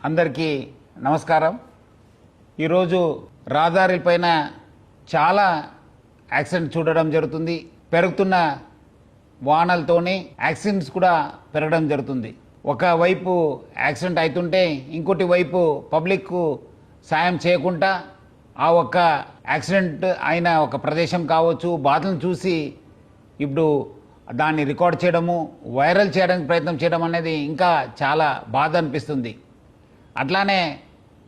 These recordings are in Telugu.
అందరికీ నమస్కారం. ఈరోజు రహదారిపైన చాలా యాక్సిడెంట్ చూడడం జరుగుతుంది. పెరుగుతున్న వాహనాలతోనే యాక్సిడెంట్స్ కూడా పెరగడం జరుగుతుంది. ఒకవైపు యాక్సిడెంట్ అవుతుంటే ఇంకోటి వైపు పబ్లిక్ సాయం చేయకుండా ఆ ఒక్క యాక్సిడెంట్ అయిన ఒక ప్రదేశం కావచ్చు బాధలను చూసి ఇప్పుడు దాన్ని రికార్డ్ చేయడము, వైరల్ చేయడానికి ప్రయత్నం చేయడం అనేది ఇంకా చాలా బాధ అనిపిస్తుంది. అట్లానే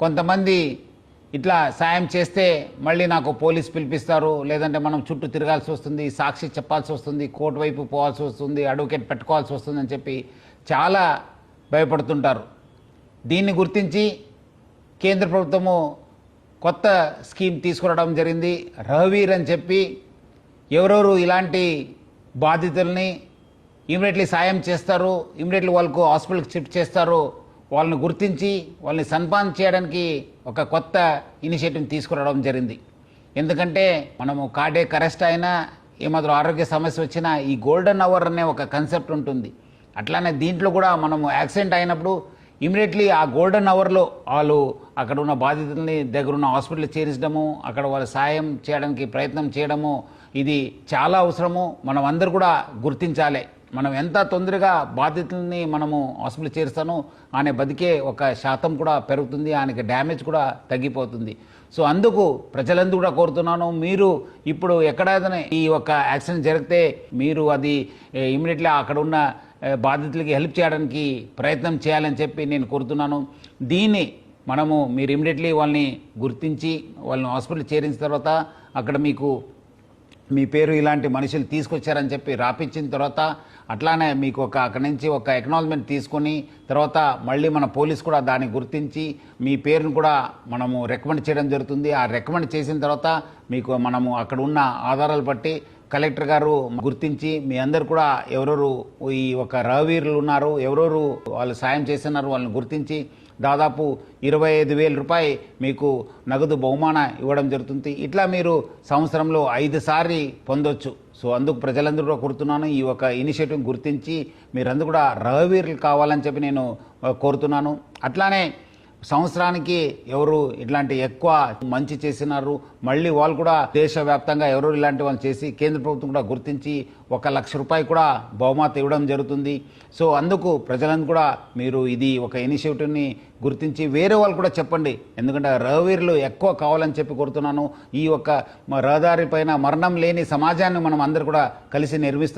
కొంతమంది ఇట్లా సాయం చేస్తే మళ్ళీ నాకు పోలీస్ పిలిపిస్తారు, లేదంటే మనం చుట్టూ తిరగాల్సి వస్తుంది, సాక్షి చెప్పాల్సి వస్తుంది, కోర్టు వైపు పోవాల్సి వస్తుంది, అడ్వకేట్ పెట్టుకోవాల్సి వస్తుంది అని చెప్పి చాలా భయపడుతుంటారు. దీన్ని గుర్తించి కేంద్ర ప్రభుత్వము కొత్త స్కీమ్ తీసుకురావడం జరిగింది. రఘువీర్ అని చెప్పి ఎవరెవరు ఇలాంటి బాధితుల్ని ఇమీడియట్లీ సాయం చేస్తారు, ఇమీడియట్లీ వాళ్ళకు హాస్పిటల్కి షిఫ్ట్ చేస్తారు, వాళ్ళని గుర్తించి వాళ్ళని సన్మానం చేయడానికి ఒక కొత్త ఇనిషియేటివ్ తీసుకురావడం జరిగింది. ఎందుకంటే మనము కార్డియాక్ అరెస్ట్ అయినా ఏమాత్రం ఆరోగ్య సమస్య వచ్చినా ఈ గోల్డెన్ అవర్ అనే ఒక కాన్సెప్ట్ ఉంటుంది. అట్లానే దీంట్లో కూడా మనము యాక్సిడెంట్ అయినప్పుడు ఇమీడియట్లీ ఆ గోల్డెన్ అవర్లో వాళ్ళు అక్కడ ఉన్న బాధితుల్ని దగ్గరున్న హాస్పిటల్ చేర్చడము, అక్కడ వాళ్ళ సాయం చేయడానికి ప్రయత్నం చేయడము ఇది చాలా అవసరము. మనం అందరూ కూడా గుర్తించాలి. మనం ఎంత తొందరగా బాధితుల్ని మనము హాస్పిటల్ చేరుస్తానో ఆయన బతికే ఒక శాతం కూడా పెరుగుతుంది, ఆయనకి డ్యామేజ్ కూడా తగ్గిపోతుంది. సో అందుకు ప్రజలందరూ కూడా కోరుతున్నాను, మీరు ఇప్పుడు ఎక్కడైనా ఈ ఒక యాక్సిడెంట్ జరిగితే మీరు అది ఇమీడియట్లీ అక్కడ ఉన్న బాధితులకి హెల్ప్ చేయడానికి ప్రయత్నం చేయాలని చెప్పి నేను కోరుతున్నాను. దీన్ని మీరు ఇమీడియట్లీ వాళ్ళని గుర్తించి వాళ్ళని హాస్పిటల్ చేరించిన తర్వాత అక్కడ మీకు మీ పేరు ఇలాంటి మనుషులు తీసుకొచ్చారని చెప్పి రాపించిన తర్వాత అట్లానే మీకు అక్కడి నుంచి ఒక ఎక్నాలజ్మెంట్ తీసుకొని తర్వాత మళ్ళీ మన పోలీస్ కూడా దాన్ని గుర్తించి మీ పేరును కూడా మనము రికమెండ్ చేయడం జరుగుతుంది. ఆ రికమెండ్ చేసిన తర్వాత మీకు మనము అక్కడ ఉన్న ఆధారాలు బట్టి కలెక్టర్ గారు గుర్తించి మీ అందరు కూడా ఎవరెవరు ఈ ఒక రఘువీరులు ఉన్నారు, ఎవరెవరు వాళ్ళు సాయం చేస్తున్నారు వాళ్ళని గుర్తించి దాదాపు 25,000 రూపాయలు మీకు నగదు బహుమానం ఇవ్వడం జరుగుతుంది. ఇట్లా మీరు సంవత్సరంలో 5 సార్లు పొందొచ్చు. సో అందుకు ప్రజలందరూ కూడా కోరుతున్నాను, ఈ ఒక ఇనిషియేటివ్ గుర్తించి మీరందరూ కూడా రఘువీరులు కావాలని చెప్పి నేను కోరుతున్నాను. అట్లానే సంవత్సరానికి ఎవరు ఇట్లాంటి ఎక్కువ మంచి చేసినారు మళ్ళీ వాళ్ళు కూడా దేశవ్యాప్తంగా ఎవరు ఇలాంటి వాళ్ళు చేసి కేంద్ర ప్రభుత్వం కూడా గుర్తించి 1,00,000 రూపాయలు కూడా బహుమతి ఇవ్వడం జరుగుతుంది. సో అందుకు ప్రజలందరూ కూడా మీరు ఇది ఒక ఇనిషియేటివ్ని గుర్తించి వేరే వాళ్ళు కూడా చెప్పండి. ఎందుకంటే రఘువీరులు ఎక్కువ కావాలని చెప్పి కోరుతున్నాను. ఈ ఒక రహదారి పైన మరణం లేని సమాజాన్ని మనం అందరూ కూడా కలిసి నిర్మిస్తాం.